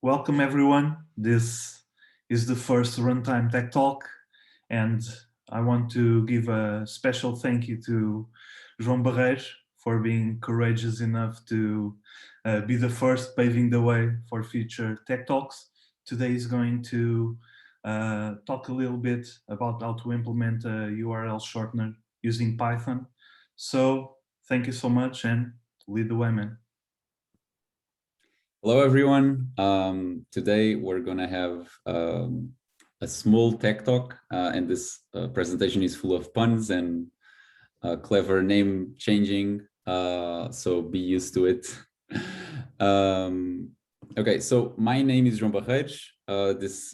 Welcome everyone. This is the first Runtime Tech Talk, and I want to give a special thank you to João Barreiros for being courageous enough to be the first paving the way for future Tech Talks. Today is going to talk a little bit about how to implement a URL shortener using Python. So thank you so much and lead the way, man. Hello, everyone. Today we're going to have a Smul tech talk, and this presentation is full of puns and clever name changing, so be used to it. Okay, so my name is João Barreiros. This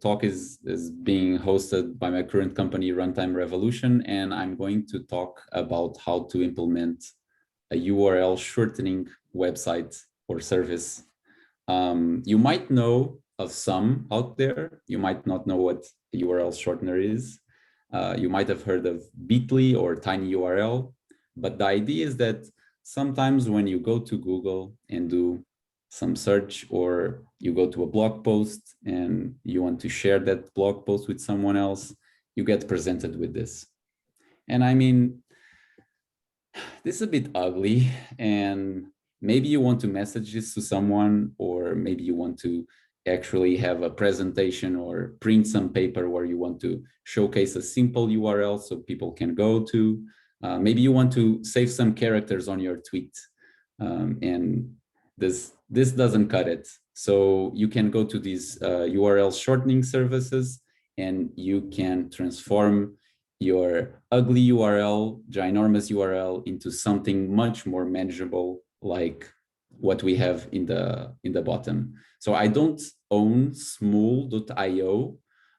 talk is being hosted by my current company, Runtime Revolution, and I'm going to talk about how to implement a URL shortening website or service. You might know of some out there. You might not know what a URL shortener is. You might have heard of Bitly or tinyURL, but the idea is that sometimes when you go to Google and do some search, or you go to a blog post and you want to share that blog post with someone else, you get presented with this. And I mean, this is a bit ugly, and maybe you want to message this to someone, or maybe you want to actually have a presentation or print some paper where you want to showcase a simple URL so people can go to. Maybe you want to save some characters on your tweet, and this doesn't cut it. So you can go to these URL shortening services, and you can transform your ugly URL, ginormous URL, into something much more manageable, like what we have in the bottom. So I don't own smul.io,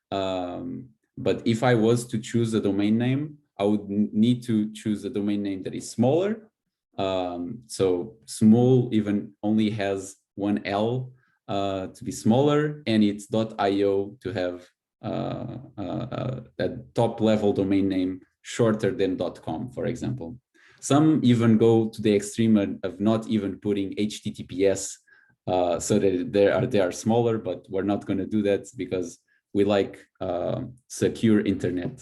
but if I was to choose a domain name, I would need to choose a domain name that is smaller. So Smul even only has one L to be smaller, and it's .io to have that top level domain name shorter than .com, for example. Some even go to the extreme of not even putting HTTPS, so that they are smaller, but we're not going to do that because we like secure internet.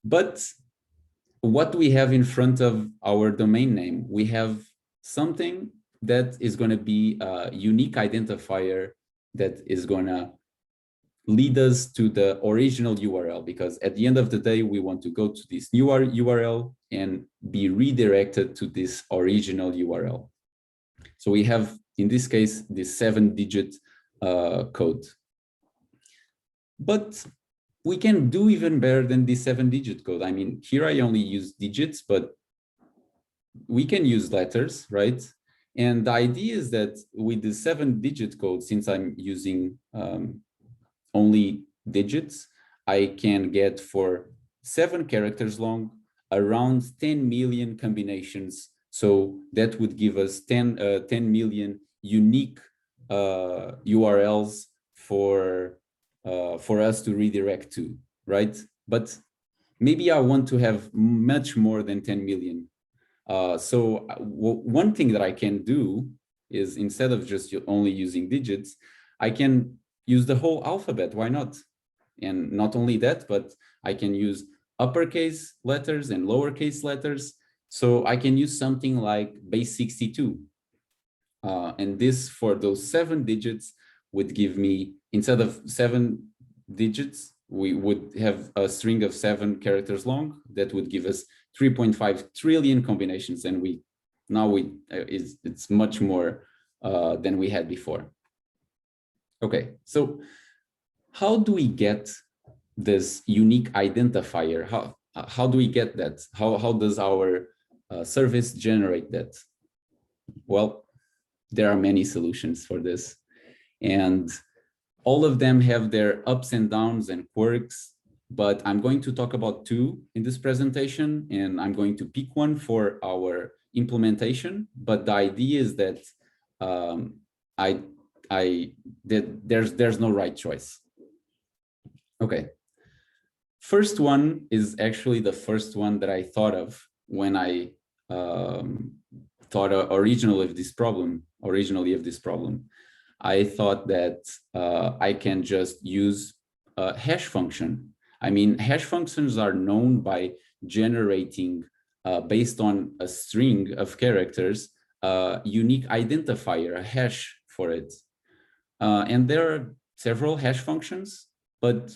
But what we have in front of our domain name, we have something that is going to be a unique identifier that is going to lead us to the original URL, because at the end of the day, we want to go to this new URL and be redirected to this original URL. So we have, in this case, this 7-digit code. But we can do even better than this 7-digit code. I mean, here I only use digits, but we can use letters, right? And the idea is that with the 7-digit code, since I'm using only digits, I can get for 7 characters long around 10 million combinations. So that would give us 10 million unique URLs for us to redirect to, right? But maybe I want to have much more than 10 million. So one thing that I can do is, instead of just only using digits, I can use the whole alphabet. Why not? And not only that, but I can use uppercase letters and lowercase letters. So I can use something like base 62. And this, for those 7 digits, would give me, instead of 7 digits, we would have a string of 7 characters long that would give us 3.5 trillion combinations. And it's much more than we had before. Okay, so how do we get this unique identifier? How do we get that? How does our service generate that? Well, there are many solutions for this, and all of them have their ups and downs and quirks, but I'm going to talk about 2 in this presentation, and I'm going to pick one for our implementation. But the idea is that there's no right choice. Okay, first one is actually the first one that I thought of when I thought originally of this problem. I thought that I can just use a hash function. I mean, hash functions are known by generating, based on a string of characters, a unique identifier, a hash for it. And there are several hash functions, but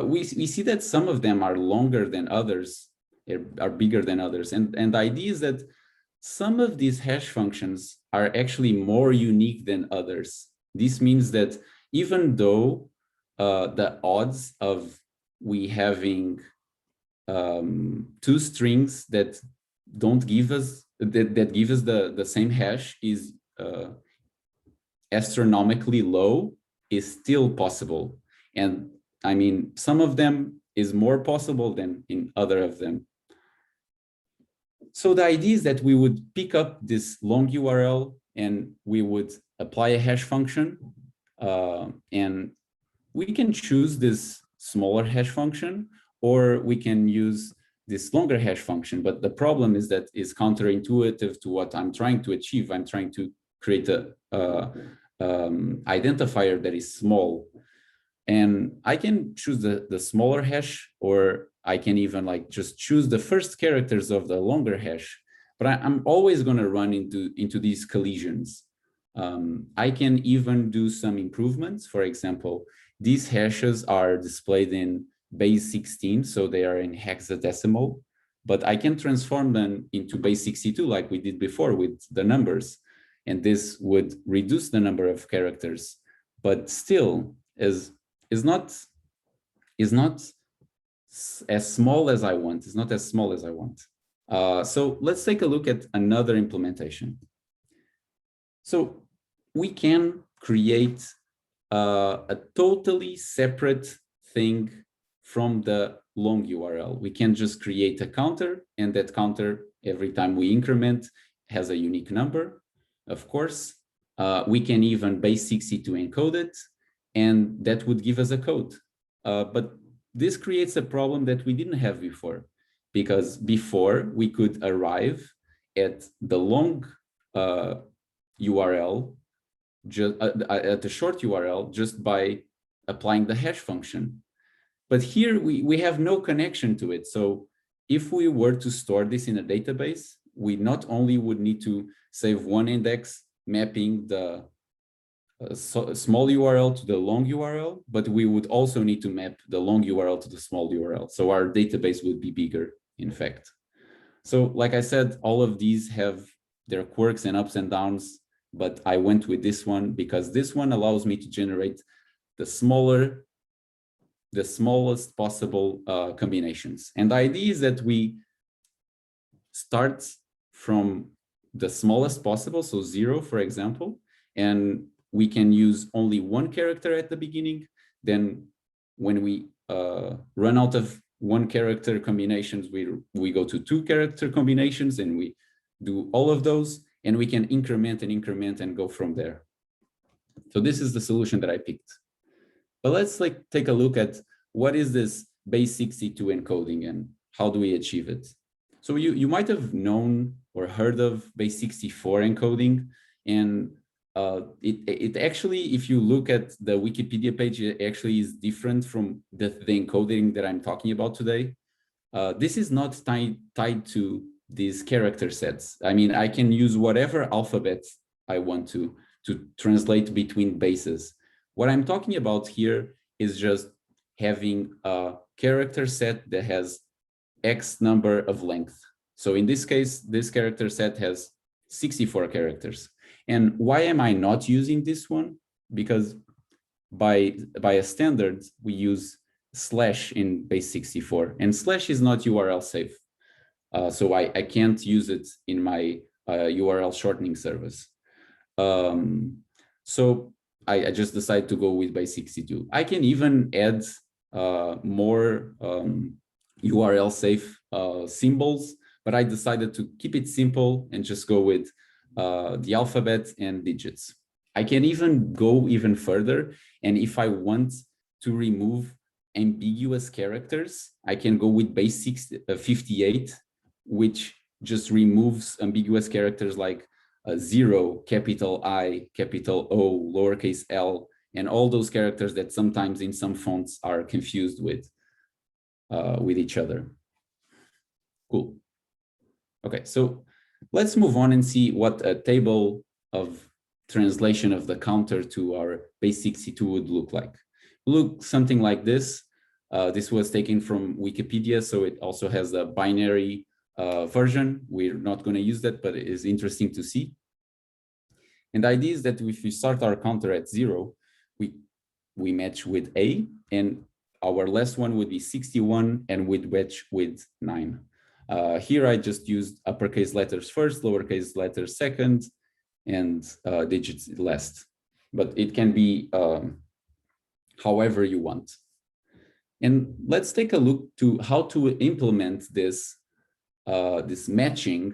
we see that some of them are longer than others, are bigger than others. And the idea is that some of these hash functions are actually more unique than others. This means that even though the odds of we having two strings that don't give us, that give us the same hash is astronomically low, is still possible. And I mean, some of them is more possible than in other of them. So the idea is that we would pick up this long URL and we would apply a hash function, and we can choose this smaller hash function, or we can use this longer hash function. But the problem is that it's counterintuitive to what I'm trying to achieve. I'm trying to create a identifier that is small. And I can choose the smaller hash, or I can even like just choose the first characters of the longer hash. But I'm always going to run into these collisions. I can even do some improvements. For example, these hashes are displayed in base 16, so they are in hexadecimal, but I can transform them into base 62 like we did before with the numbers. And this would reduce the number of characters, but still is not as small as I want. It's not as small as I want. So let's take a look at another implementation. So we can create a totally separate thing from the long URL. We can just create a counter, and that counter, every time we increment, has a unique number, of course. We can even base 62 encode it, and that would give us a code. But this creates a problem that we didn't have before, because before we could arrive at the long URL, just at the short URL, just by applying the hash function. But here we have no connection to it. So if we were to store this in a database, we not only would need to save one index mapping the small URL to the long URL, but we would also need to map the long URL to the small URL. So our database would be bigger, in fact. So like I said, all of these have their quirks and ups and downs, but I went with this one because this one allows me to generate the smallest possible combinations. And the idea is that we start from the smallest possible, so 0, for example, and we can use only one character at the beginning. Then when we run out of one character combinations, we go to 2 character combinations, and we do all of those, and we can increment and go from there. So this is the solution that I picked. But let's take a look at what is this base 62 encoding and how do we achieve it. So you might have known or heard of base 64 encoding, and it actually, if you look at the Wikipedia page, it actually is different from the encoding that I'm talking about today. This is not tied to these character sets. I mean, I can use whatever alphabet I want to translate between bases. What I'm talking about here is just having a character set that has X number of length. So in this case, this character set has 64 characters. And why am I not using this one? Because by a standard, we use slash in base 64, and slash is not URL safe. So I can't use it in my URL shortening service. So I just decided to go with base 62. I can even add more URL safe symbols, but I decided to keep it simple and just go with the alphabet and digits. I can even go even further, and if I want to remove ambiguous characters, I can go with base 58, which just removes ambiguous characters like 0, capital I, capital O, lowercase l, and all those characters that sometimes in some fonts are confused with each other. Cool. Okay, so let's move on and see what a table of translation of the counter to our base 62 would look like. Look something like this. This was taken from Wikipedia, so it also has a binary version. We're not going to use that, but it is interesting to see. And the idea is that if we start our counter at 0, we match with A, and our last one would be 61, and we'd match with 9. Here I just used uppercase letters first, lowercase letters second, and digits last. But it can be however you want. And let's take a look to how to implement this, this matching,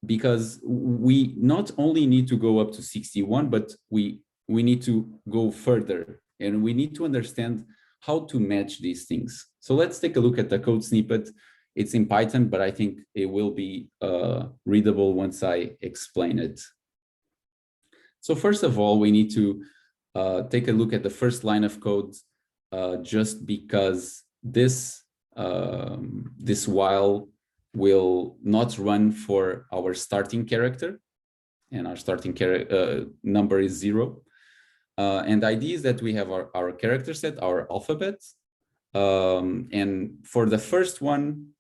because we not only need to go up to 61, but we need to go further, and we need to understand how to match these things. So let's take a look at the code snippet. It's in Python, but I think it will be readable once I explain it. So first of all, we need to take a look at the first line of code, just because this this while will not run for our starting character, and our starting number is 0. And the idea is that we have our character set, our alphabet, and for the first one,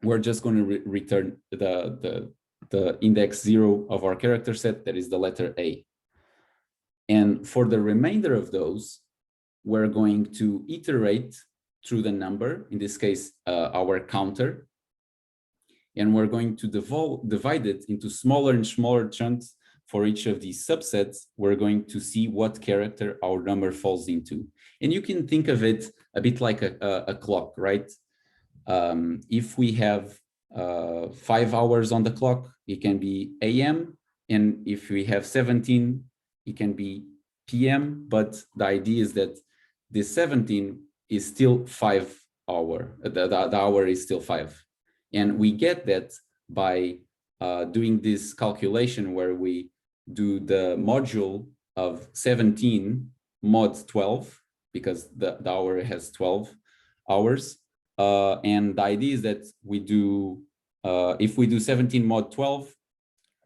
we're just going to return the index 0 of our character set, that is the letter A. And for the remainder of those, we're going to iterate through the number, in this case, our counter, and we're going to divide it into smaller and smaller chunks. For each of these subsets, we're going to see what character our number falls into. And you can think of it a bit like a clock, right? If we have 5 hours on the clock, it can be AM. And if we have 17, it can be PM. But the idea is that this 17 is still 5 hour. The hour is still 5. And we get that by doing this calculation where we do the module of 17 mod 12, because the hour has 12 hours. And the idea is that we do, if we do 17 mod 12,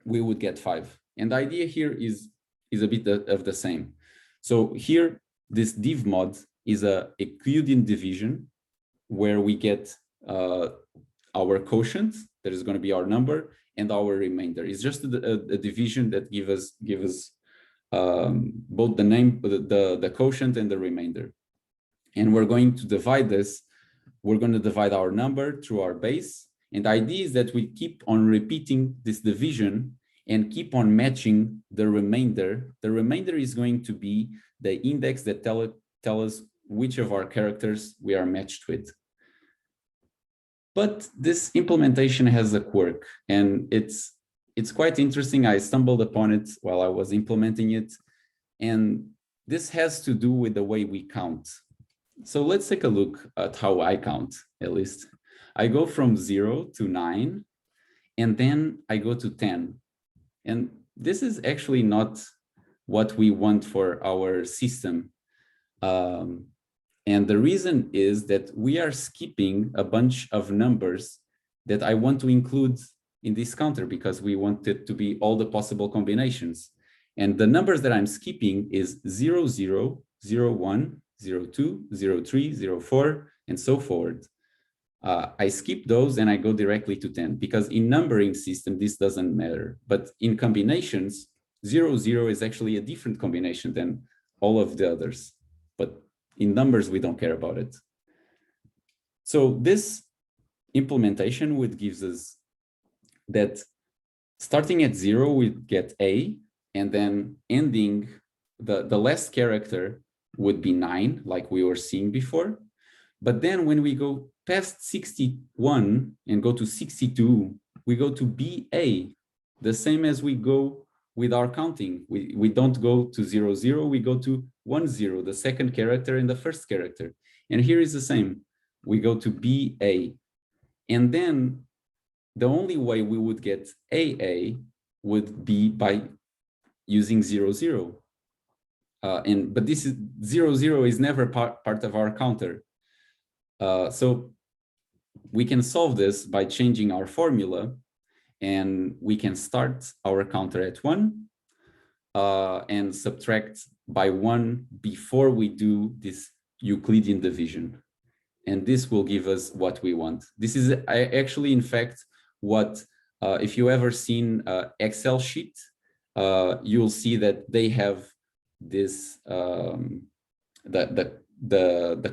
we would get 5. And the idea here is a bit of the same. So here, this div mod is a Euclidean division where we get our quotient, that is going to be our number, and our remainder. It's just a division that give us both the name, the quotient, and the remainder. And we're going to divide this. We're going to divide our number through our base. And the idea is that we keep on repeating this division and keep on matching the remainder. The remainder is going to be the index that tell us which of our characters we are matched with. But this implementation has a quirk, and it's quite interesting. I stumbled upon it while I was implementing it, and this has to do with the way we count. So let's take a look at how I count, at least. I go from 0 to 9, and then I go to 10. And this is actually not what we want for our system. And the reason is that we are skipping a bunch of numbers that I want to include in this counter, because we want it to be all the possible combinations. And the numbers that I'm skipping is 0, 0, 0, 1, 0, 2, 0, 3, 0, 4, and so forth. I skip those and I go directly to 10, because in numbering system, this doesn't matter. But in combinations, 0, 0 is actually a different combination than all of the others. But in numbers, we don't care about it. So this implementation would gives us that starting at 0, we get A, and then ending, the last character would be 9, like we were seeing before. But then when we go past 61 and go to 62, we go to BA, the same as we go with our counting. We don't go to 0, 0, we go to 1, 0, the second character and the first character. And here is the same. We go to BA. And then the only way we would get AA would be by using 0, 0. But this is 0, 0 is never part of our counter. So we can solve this by changing our formula, and we can start our counter at 1 and subtract by 1 before we do this Euclidean division. And this will give us what we want. This is actually, in fact, what, if you ever seen Excel sheet, you'll see that they have this, the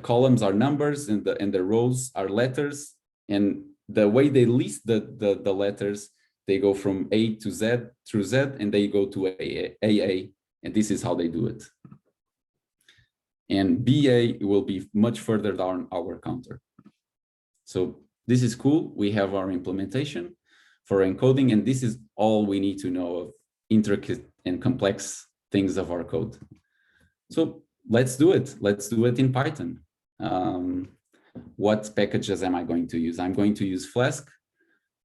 columns are numbers and the rows are letters. And the way they list the letters, they go from A to Z through Z, and they go to AA, and this is how they do it. And BA will be much further down our counter. So this is cool. We have our implementation for encoding, and this is all we need to know of intricate and complex things of our code. So let's do it. Let's do it in Python. What packages am I going to use? I'm going to use Flask.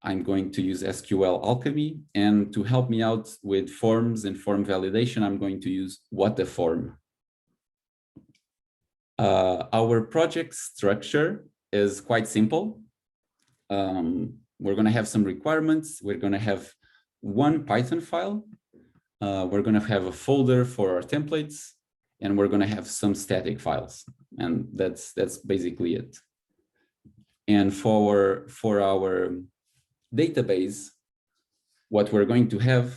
I'm going to use SQL Alchemy. And to help me out with forms and form validation, I'm going to use WhatTheForm. Our project structure is quite simple. We're going to have some requirements. We're going to have one Python file. We're going to have a folder for our templates, and we're going to have some static files. And that's basically it. And for our database, what we're going to have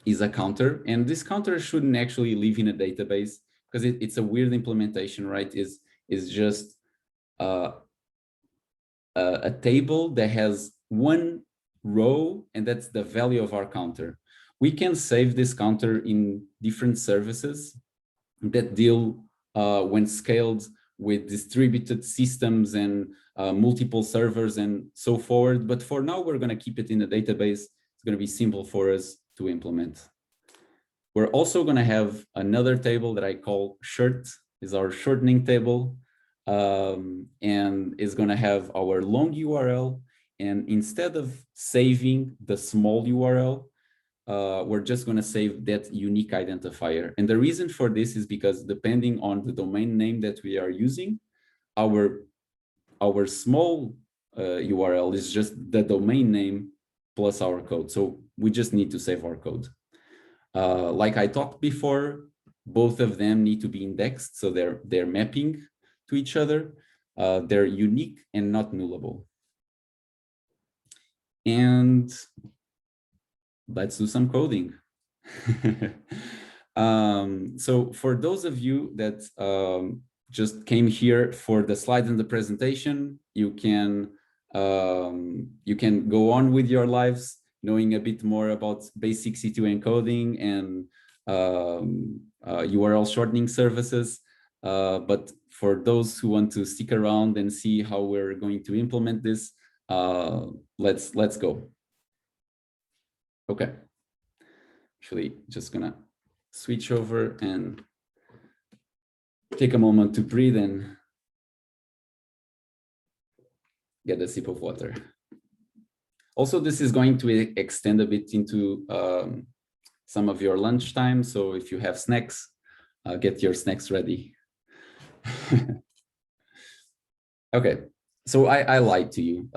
is a counter. And this counter shouldn't actually live in a database, because it's a weird implementation, right? Is just a table that has one row, and that's the value of our counter. We can save this counter in different services that deal, when scaled, with distributed systems and multiple servers and so forth. But for now, we're going to keep it in the database. It's going to be simple for us to implement. We're also going to have another table that I call short, is our shortening table, and is going to have our long URL. And instead of saving the small URL, we're just going to save that unique identifier. And the reason for this is because depending on the domain name that we are using, our small URL is just the domain name plus our code. So we just need to save our code. Like I talked before, both of them need to be indexed, so they're mapping to each other. They're unique and not nullable. And let's do some coding. So for those of you that just came here for the slides and the presentation, you can go on with your lives, knowing a bit more about basic C2 encoding and URL shortening services. But for those who want to stick around and see how we're going to implement this, let's go. Okay. Actually, just gonna switch over and take a moment to breathe and get a sip of water. Also, this is going to extend a bit into some of your lunchtime. So if you have snacks, get your snacks ready. Okay, so I lied to you.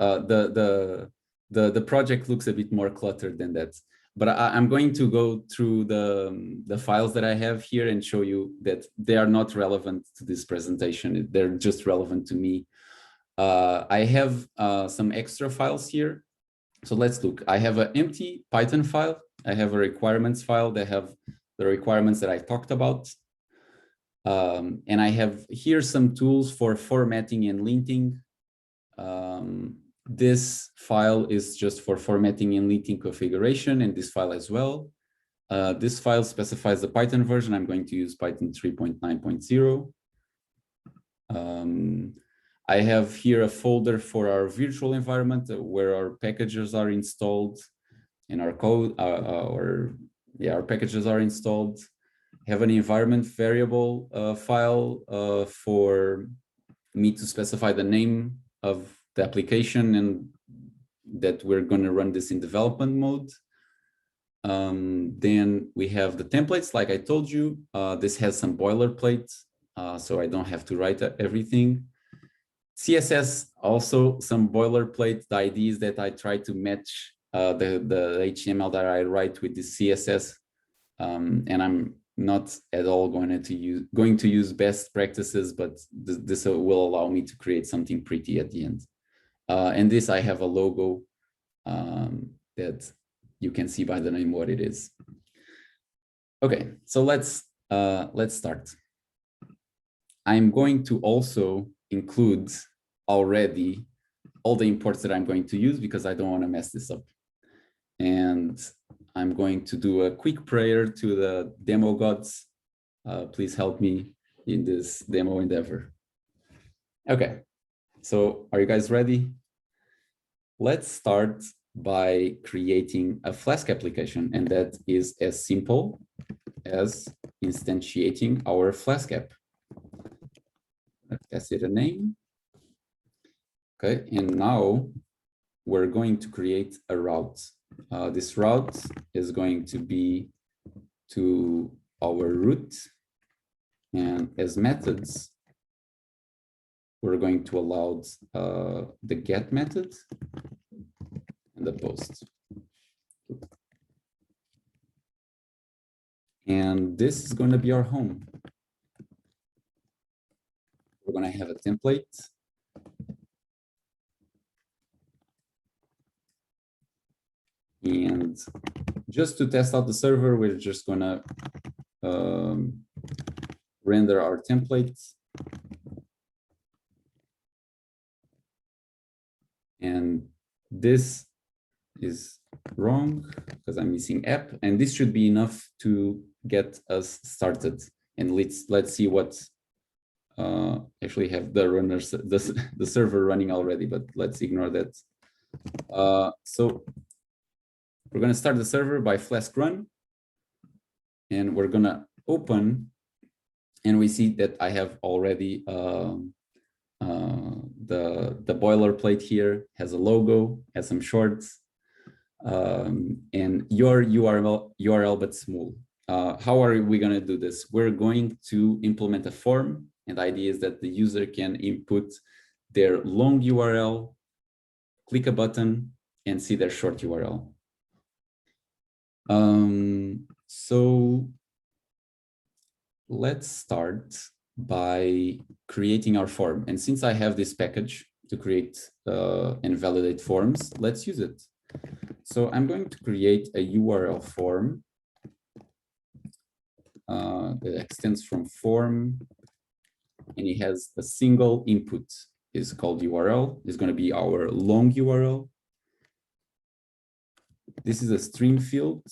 The project looks a bit more cluttered than that. But I'm going to go through the files that I have here and show you that they are not relevant to this presentation. They're just relevant to me. I have some extra files here. So let's look. I have an empty Python file. I have a requirements file that have the requirements that I've talked about. And I have here some tools for formatting and linting. This file is just for formatting and linting configuration, and this file as well. This file specifies the Python version. I'm going to use Python 3.9.0. I have here a folder for our virtual environment where our packages are installed and our code, our packages are installed. I have an environment variable file for me to specify the name of the application and that we're going to run this in development mode. Then we have the templates, like I told you. This has some boilerplate, so I don't have to write everything. CSS, also some boilerplate. The idea is that I try to match the HTML that I write with the CSS, and I'm not at all going to use best practices, but this will allow me to create something pretty at the end. And this, I have a logo that you can see by the name what it is. Okay, so let's start. I'm going to also include already all the imports that I'm going to use because I don't want to mess this up. And I'm going to do a quick prayer to the demo gods. Please help me in this demo endeavor. Okay, so are you guys ready? Let's start by creating a Flask application, and that is as simple as instantiating our Flask app. Let's pass it a name. Okay, and now we're going to create a route. This route is going to be to our root, and as methods, we're going to allow the get method and the post. And this is going to be our home. We're going to have a template. And just to test out the server, we're just going to render our templates. And this is wrong because I'm missing app, and this should be enough to get us started. And let's see what actually have the runners, the server running already, but let's ignore that. So we're going to start the server by Flask run, and we're going to open, and we see that I have already the boilerplate here has a logo, has some shorts, and your URL but Smul. How are we going to do this? We're going to implement a form, and the idea is that the user can input their long URL, click a button, and see their short URL. So let's start by creating our form. And since I have this package to create and validate forms, let's use it. So I'm going to create a URL form that extends from form, and it has a single input. It's called URL. It's going to be our long URL. This is a stream field,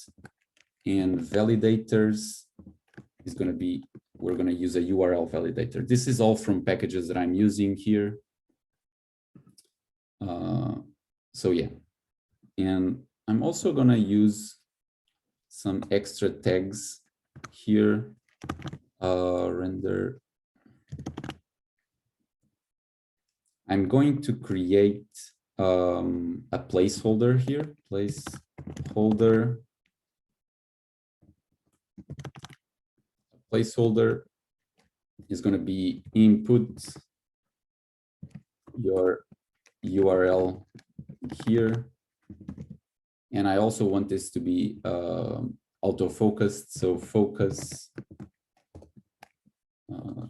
and validators is going to be, we're going to use a URL validator. This is all from packages that I'm using here. So yeah, and I'm also going to use some extra tags here. Render. I'm going to create a placeholder here. Placeholder. Placeholder is going to be input your URL here. And I also want this to be auto-focused. So focus. Okay.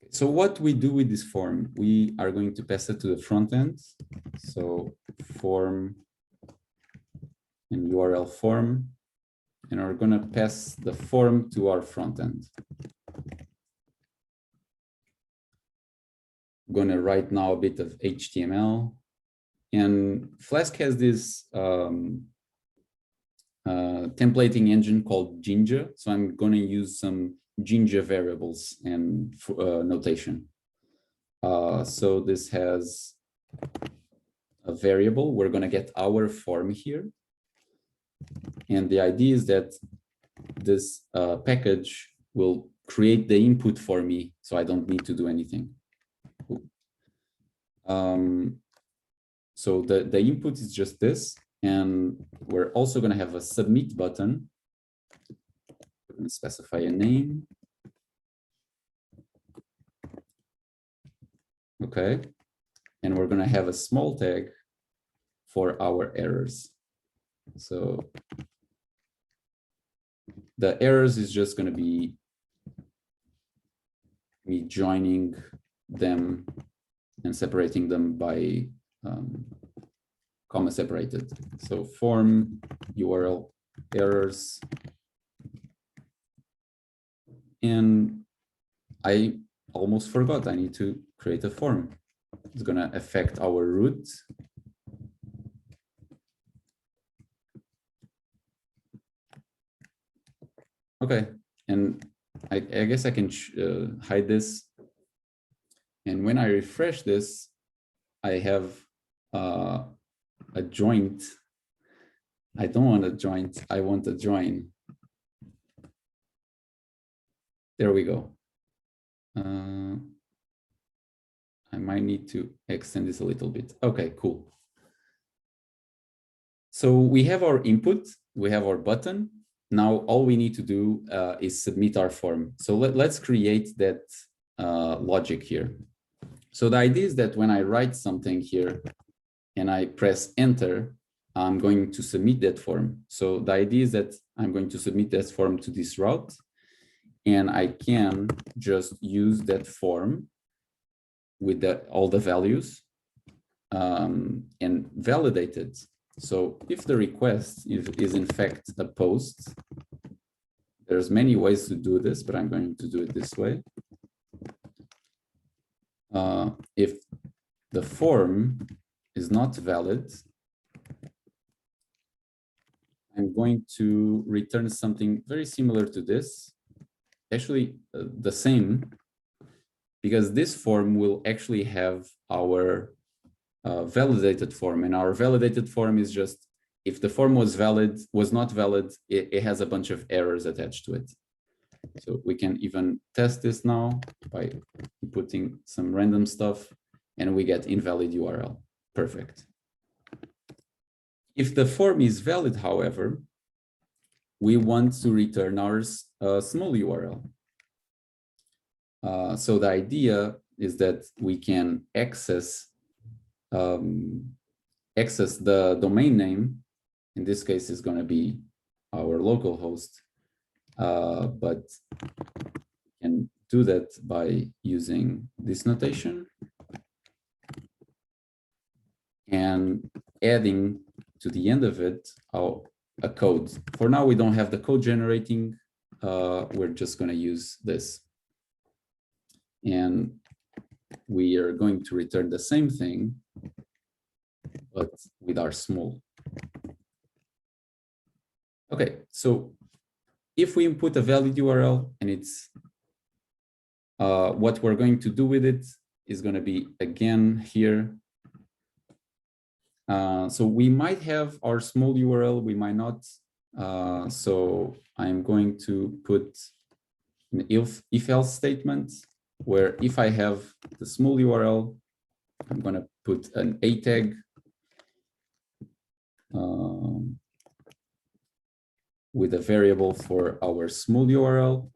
So what we do with this form, we are going to pass it to the front end. So form and URL form, and we're going to pass the form to our front end. I'm going to write now a bit of HTML, and Flask has this templating engine called Jinja. So I'm going to use some Jinja variables and notation. So this has a variable. We're going to get our form here. And the idea is that this package will create the input for me, so I don't need to do anything. So the input is just this, and we're also going to have a submit button. We're going to specify a name. Okay. And we're going to have a small tag for our errors. So the errors is just going to be me joining them and separating them by comma separated. So form URL errors. And I almost forgot, I need to create a form. It's going to affect our root. Okay, and I guess I can hide this. And when I refresh this, I have a joint. I don't want a joint, I want a join. There we go. I might need to extend this a little bit. Okay, cool. So we have our input, we have our button. Now all we need to do is submit our form. So let's create that logic here. So the idea is that when I write something here and I press enter, I'm going to submit that form. So the idea is that I'm going to submit that form to this route, and I can just use that form with all the values and validate it. So if the request is in fact a post, there's many ways to do this, but I'm going to do it this way. If the form is not valid, I'm going to return something very similar to this, actually the same, because this form will actually have our validated form, and our validated form is just if the form was not valid, it has a bunch of errors attached to it. So we can even test this now by putting some random stuff, and we get invalid URL. Perfect. If the form is valid, however, we want to return our Smul URL. So the idea is that we can access the domain name. In this case, is going to be our local host, but can do that by using this notation and adding to the end of it a code. For now, we don't have the code generating. We're just going to use this. And we are going to return the same thing, but with our Smul. Okay, so if we input a valid URL and it's what we're going to do with it is going to be again here. So we might have our Smul URL, we might not. So I'm going to put an if-else statement where if I have the Smul URL, I'm going to put an A tag. With a variable for our Smul URL.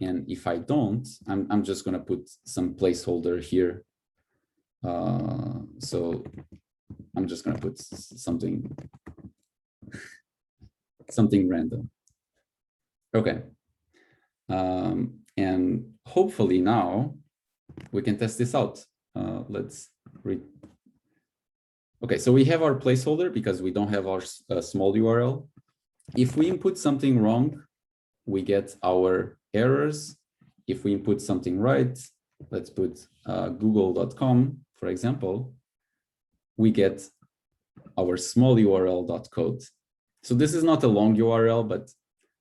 And if I don't, I'm just going to put some placeholder here. So I'm just going to put something random. Okay. And hopefully now we can test this out. Let's read. Okay, so we have our placeholder because we don't have our Smul URL. If we input something wrong, we get our errors. If we input something right, let's put google.com, for example, we get our small URL.code. So this is not a long URL, but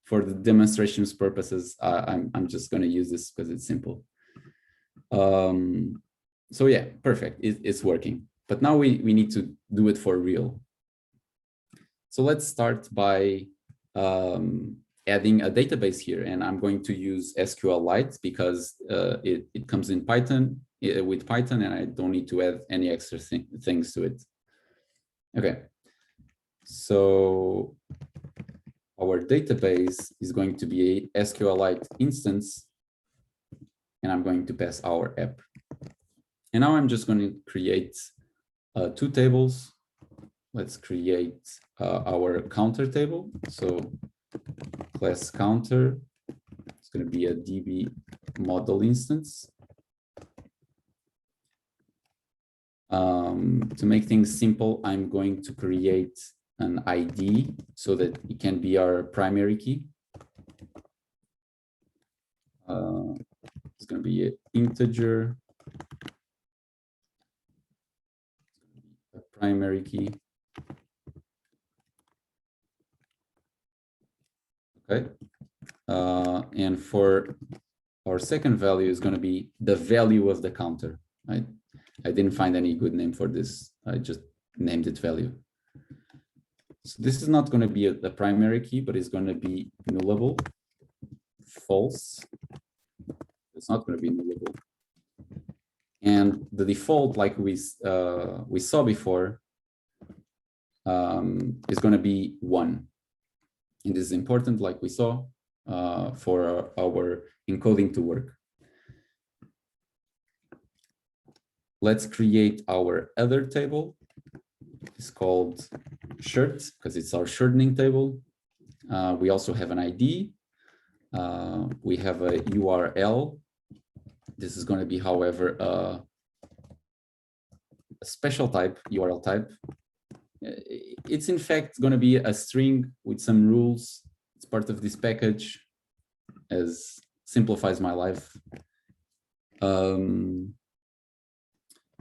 for the demonstrations purposes, I'm just going to use this because it's simple. So yeah, perfect. It's working. But now we need to do it for real. So let's start by adding a database here, and I'm going to use SQLite because it comes in Python with Python, and I don't need to add any extra things to it. Okay, so our database is going to be a SQLite instance, and I'm going to pass our app. And now I'm just going to create two tables. Let's create our counter table. So class counter, it's going to be a DB model instance. To make things simple, I'm going to create an ID so that it can be our primary key. It's going to be an integer, a primary key. Okay. And for our second value is going to be the value of the counter. Right? I didn't find any good name for this. I just named it value. So this is not going to be the primary key, but it's going to be nullable, false. It's not going to be nullable. And the default, like we saw before, is going to be 1. And this is important, like we saw, for our encoding to work. Let's create our other table. It's called shirt because it's our shortening table. We also have an ID. We have a URL. This is going to be, however, a special type, URL type. It's in fact going to be a string with some rules. It's part of this package, as simplifies my life.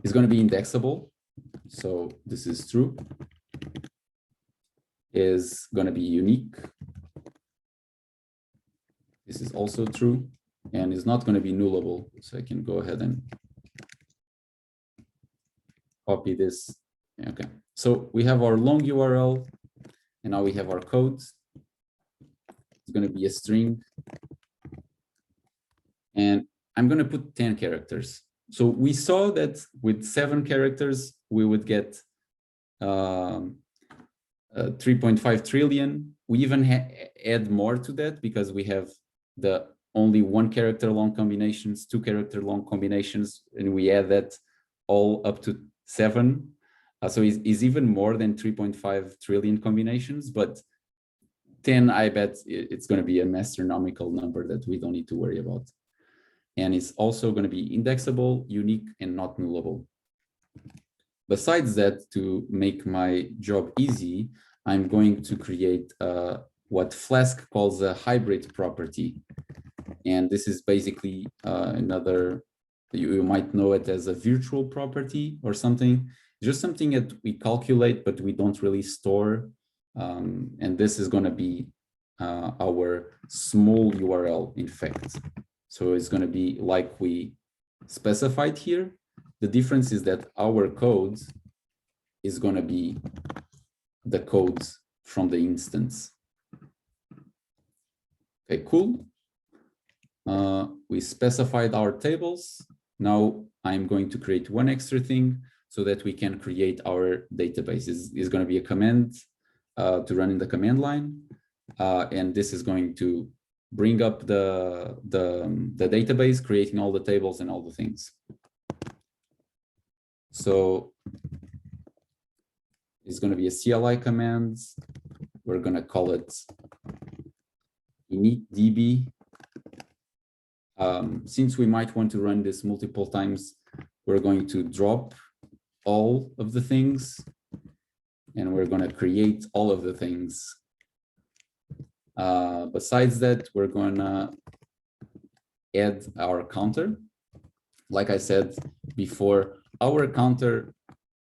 It's going to be indexable. So this is true. Is going to be unique. This is also true, and is not going to be nullable. So I can go ahead and copy this. Okay. So we have our long URL, and now we have our code. It's going to be a string. And I'm going to put 10 characters. So we saw that with 7 characters, we would get 3.5 trillion. We even add more to that because we have the only 1 character long combinations, 2 character long combinations, and we add that all up to 7. So it's even more than 3.5 trillion combinations, but 10, I bet it's going to be an astronomical number that we don't need to worry about. And it's also going to be indexable, unique, and not nullable. Besides that, to make my job easy, I'm going to create what Flask calls a hybrid property. And this is basically another, you might know it as a virtual property or something. Just something that we calculate, but we don't really store. And this is going to be our Smul URL, in fact. So it's going to be like we specified here. The difference is that our code is going to be the code from the instance. Okay, cool. We specified our tables. Now I'm going to create one extra thing so that we can create our database. Is going to be a command to run in the command line. And this is going to bring up the database, creating all the tables and all the things. So it's going to be a CLI command. We're going to call it initdb. Since we might want to run this multiple times, we're going to drop all of the things, and we're going to create all of the things. Besides that, we're going to add our counter. Like I said before, our counter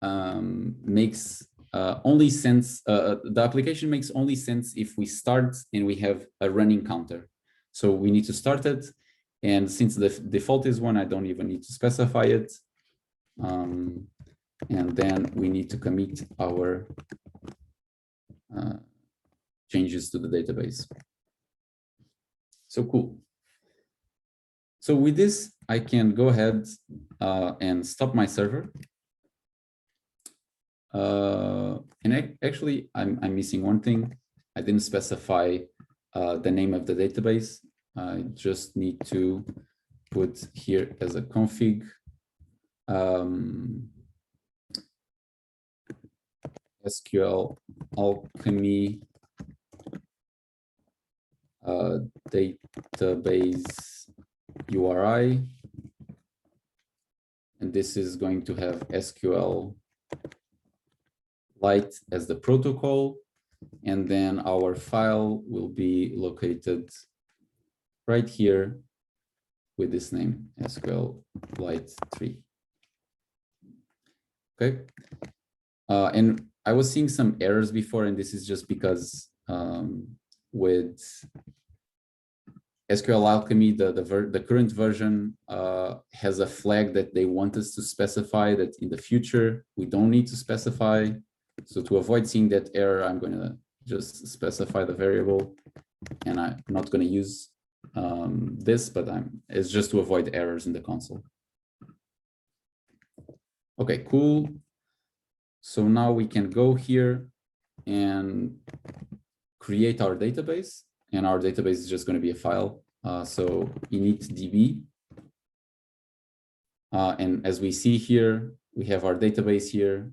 makes only sense, the application makes only sense if we start and we have a running counter. So we need to start it. And since the default is 1, I don't even need to specify it. And then we need to commit our changes to the database. So cool. So with this, I can go ahead and stop my server. And actually, I'm missing one thing. I didn't specify the name of the database. I just need to put here as a config SQL Alchemy database URI, and this is going to have SQL Lite as the protocol, and then our file will be located right here with this name, SQL Lite 3. Okay, and I was seeing some errors before, and this is just because with SQL Alchemy, the current version has a flag that they want us to specify that in the future we don't need to specify. So to avoid seeing that error, I'm going to just specify the variable, and I'm not going to use this, but it's just to avoid errors in the console. Okay, cool. So now we can go here and create our database, and our database is just going to be a file. So initdb. And as we see here, we have our database here.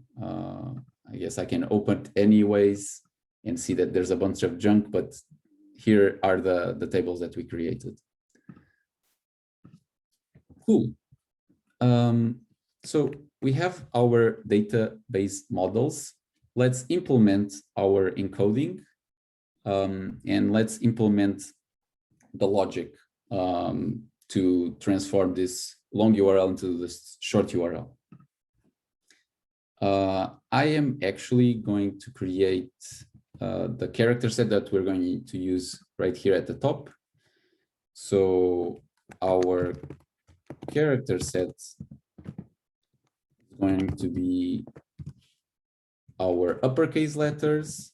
I guess I can open it anyways and see that there's a bunch of junk, but here are the tables that we created. Cool. So we have our database models. Let's implement our encoding, and let's implement the logic to transform this long URL into this short URL. I am actually going to create the character set that we're going to use right here at the top. So our character set is going to be our uppercase letters,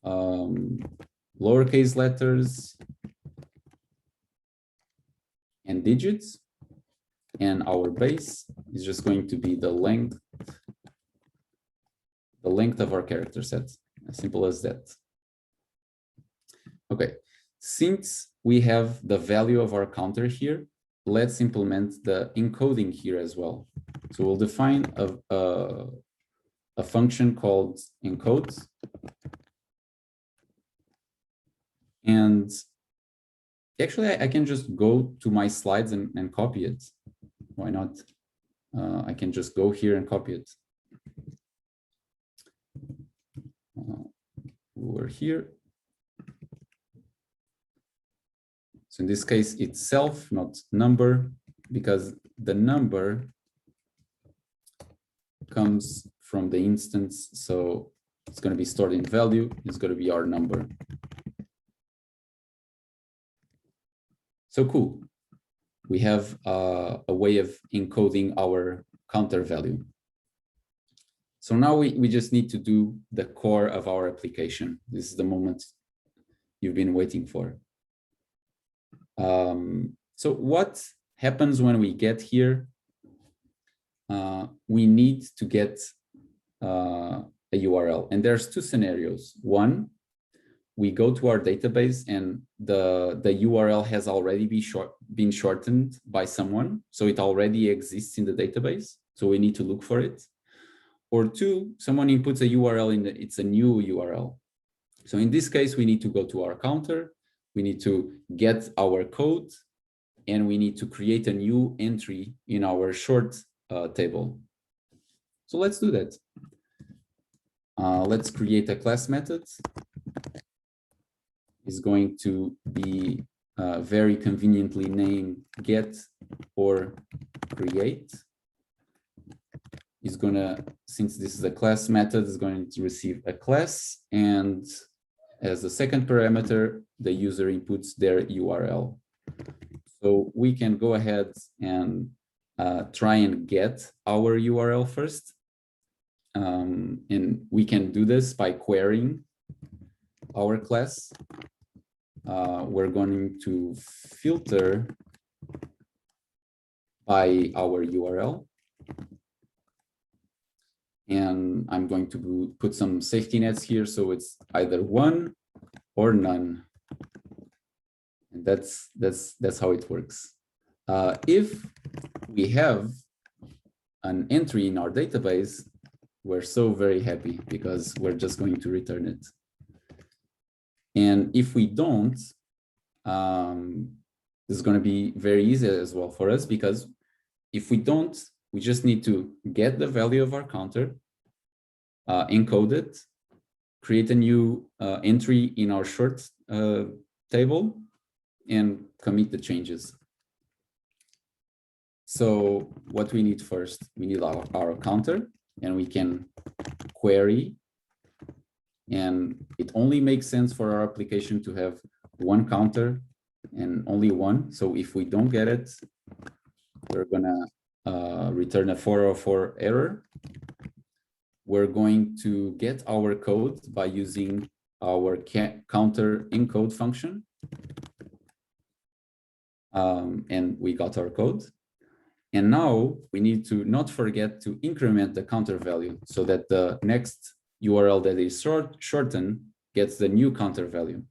lowercase letters, and digits. And our base is just going to be the length of our character set. As simple as that. Okay, since we have the value of our counter here, let's implement the encoding here as well. So we'll define a function called encode. And actually, I can just go to my slides and copy it. Why not? I can just go here and copy it. Over here. So in this case, it's self, not number, because the number comes from the instance. So it's going to be stored in value. It's going to be our number. So cool. We have a way of encoding our counter value. So now we just need to do the core of our application. This is the moment you've been waiting for. So what happens when we get here? We need to get a URL, and there's two scenarios. One, we go to our database and the URL has already been shortened by someone, so it already exists in the database, so we need to look for it. Or two, someone inputs a URL it's a new URL. So in this case, we need to go to our counter, we need to get our code, and we need to create a new entry in our short table. So let's do that. Let's create a class method. Is going to be very conveniently named get or create. Is gonna, since this is a class method, is going to receive a class, and as the second parameter, the user inputs their URL. So we can go ahead and try and get our URL first. And we can do this by querying our class. we're going to filter by our URL. And I'm going to put some safety nets here. So it's either 1 or none. And that's how it works. If we have an entry in our database, we're so very happy because we're just going to return it. And if we don't, this is going to be very easy as well for us, because if we don't, we just need to get the value of our counter, encode it, create a new entry in our short table, and commit the changes. So what we need first, we need our counter, and we can query. And it only makes sense for our application to have one counter and only one. So if we don't get it, we're gonna return a 404 error. We're going to get our code by using our counter encode function. And we got our code. And now we need to not forget to increment the counter value so that the next URL that is shortened gets the new counter value.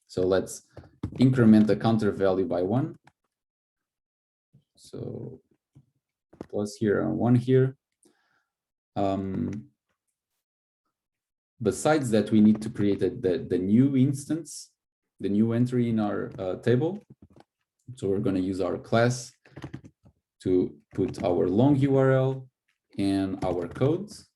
So let's increment the counter value by 1. So plus here and 1 here. Besides that, we need to create the new instance, the new entry in our table. So we're going to use our class to put our long URL and our codes.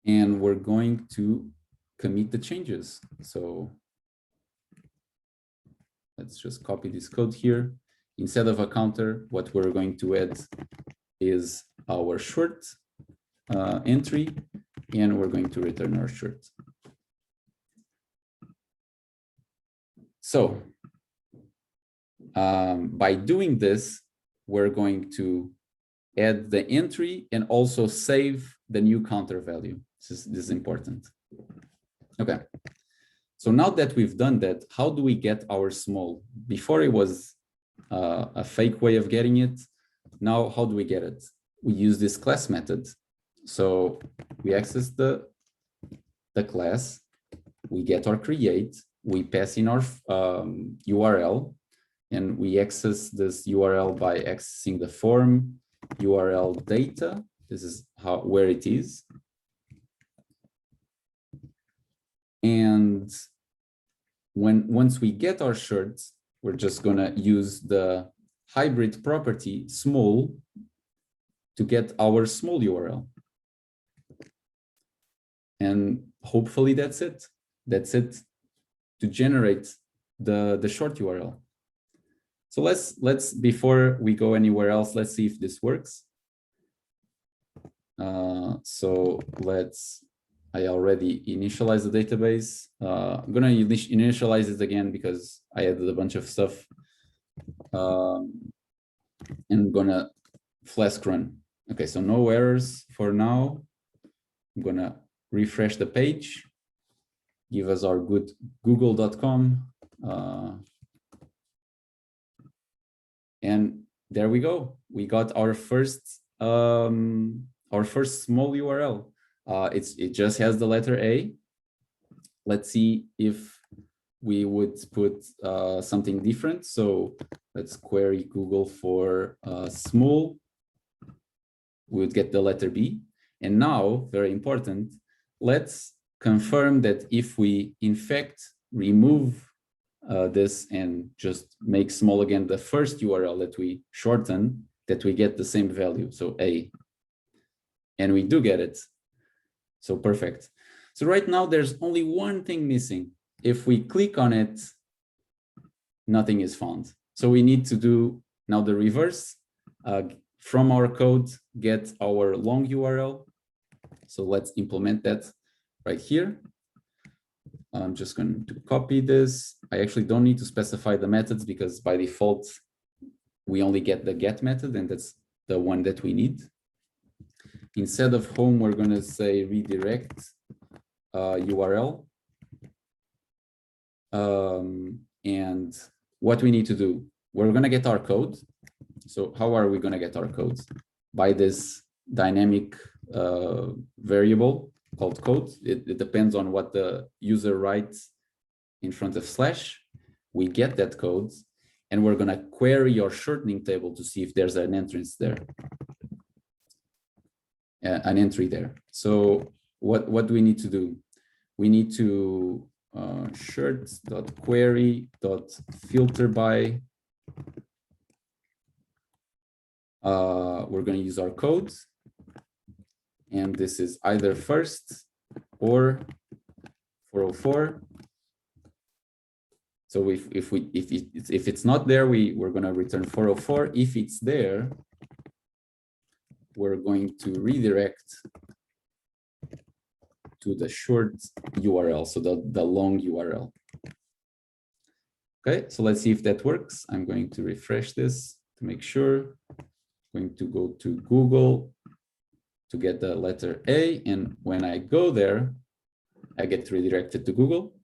And we're going to commit the changes. So let's just copy this code here. Instead of a counter, what we're going to add is our short entry, and we're going to return our short. So by doing this, we're going to add the entry and also save the new counter value. This is important. Okay. So now that we've done that, how do we get our Smul? Before it was a fake way of getting it. Now, how do we get it? We use this class method. So we access the class, we get our create, we pass in our URL, and we access this URL by accessing the form URL data. This is where it is. And once we get our shirts, we're just gonna use the hybrid property Smul to get our Smul URL. And hopefully that's it. That's it to generate the short URL. So let's before we go anywhere else, let's see if this works. So I already initialized the database. I'm gonna initialize it again because I added a bunch of stuff. And I'm gonna Flask run. Okay, so no errors for now. I'm gonna refresh the page, give us our good google.com. And there we go. We got our first Smul URL. It just has the letter A. Let's see if we would put something different. So let's query Google for Smul. We would get the letter B. And now, very important, let's confirm that if we in fact remove this and just make Smul again the first URL that we shorten, that we get the same value, so A. And we do get it. So perfect. So right now there's only one thing missing. If we click on it, nothing is found. So we need to do now the reverse. From our code, get our long URL. So let's implement that right here. I'm just going to copy this. I actually don't need to specify the methods because by default, we only get the get method, and that's the one that we need. Instead of home, we're going to say redirect URL. And what we need to do, we're going to get our code. So how are we going to get our code? By this dynamic variable called code. It depends on what the user writes in front of slash. We get that code, and we're going to query your shortening table to see if there's an entrance there, an entry there. So what do we need to do? We need to short.query.filter by. We're going to use our code, and this is either first or 404. So if it's not there, we're going to return 404. If it's there, we're going to redirect to the short URL, so the long URL. Okay, so let's see if that works. I'm going to refresh this to make sure. I'm going to go to Google to get the letter A, and when I go there, I get redirected to Google.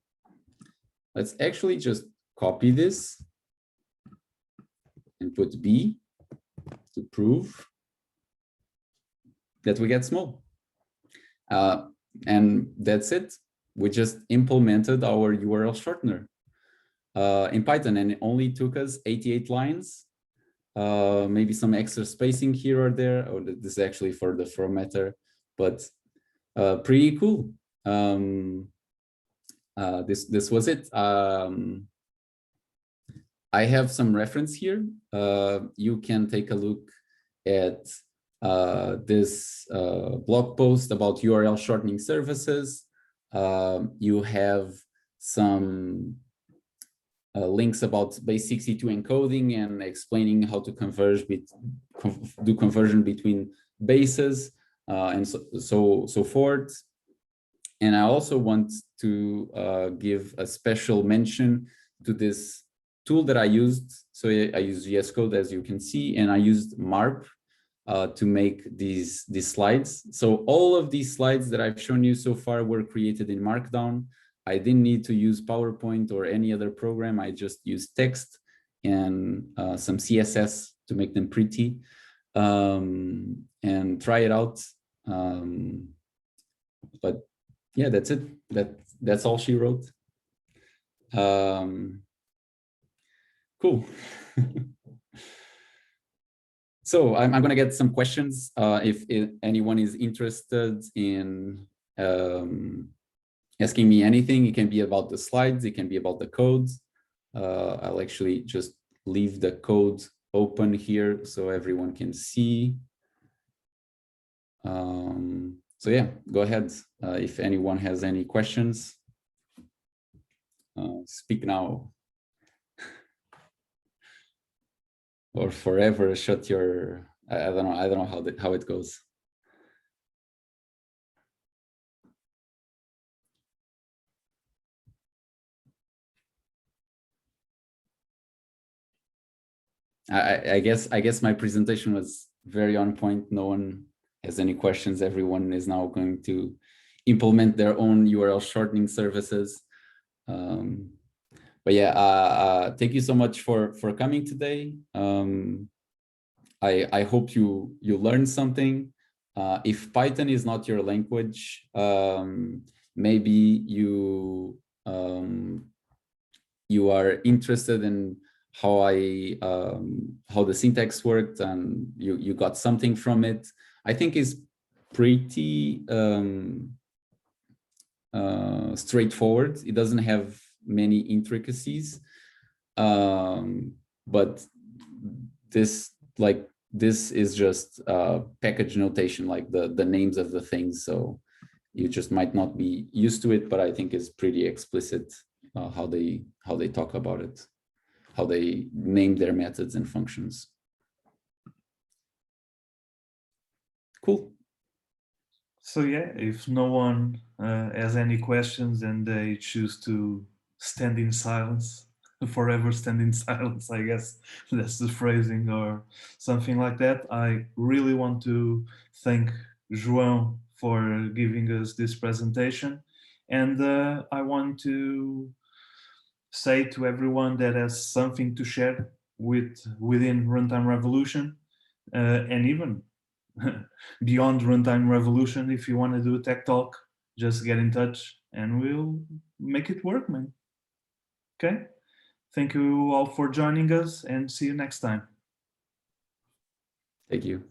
Let's actually just copy this and put B to prove that we get Smul. And that's it. We just implemented our URL shortener in Python, and it only took us 88 lines, maybe some extra spacing here or there. Oh, this is actually for the formatter, but pretty cool. This was it. I have some reference here. You can take a look at this blog post about URL shortening services. You have some links about base62 encoding and explaining how to do conversion between bases and so forth. And I also want to give a special mention to this tool that I used. So I used VS Code, as you can see, and I used MARP to make these slides. So all of these slides that I've shown you so far were created in Markdown. I didn't need to use PowerPoint or any other program. I just used text and some CSS to make them pretty, and try it out. But yeah, that's it. That's all she wrote. Cool. So I'm going to get some questions. If anyone is interested in asking me anything, it can be about the slides, it can be about the codes. I'll actually just leave the code open here so everyone can see. So yeah, go ahead. If anyone has any questions, speak now. Or forever shut your, I don't know how it goes. I guess my presentation was very on point. No one has any questions. Everyone is now going to implement their own URL shortening services. But yeah, thank you so much for coming today. I hope you learned something. If Python is not your language, maybe you are interested in how the syntax worked and you got something from it. I think is pretty straightforward. It doesn't have many intricacies, but this is just package notation, like the names of the things. So you just might not be used to it, but I think it's pretty explicit how they talk about it, how they name their methods and functions. Cool. So yeah, if no one has any questions and they choose to stand in silence, forever stand in silence, I guess that's the phrasing or something like that. I really want to thank João for giving us this presentation, and I want to say to everyone that has something to share within Runtime Revolution, and even beyond Runtime Revolution. If you want to do a tech talk, just get in touch and we'll make it work, man. Okay? Thank you all for joining us and see you next time. Thank you.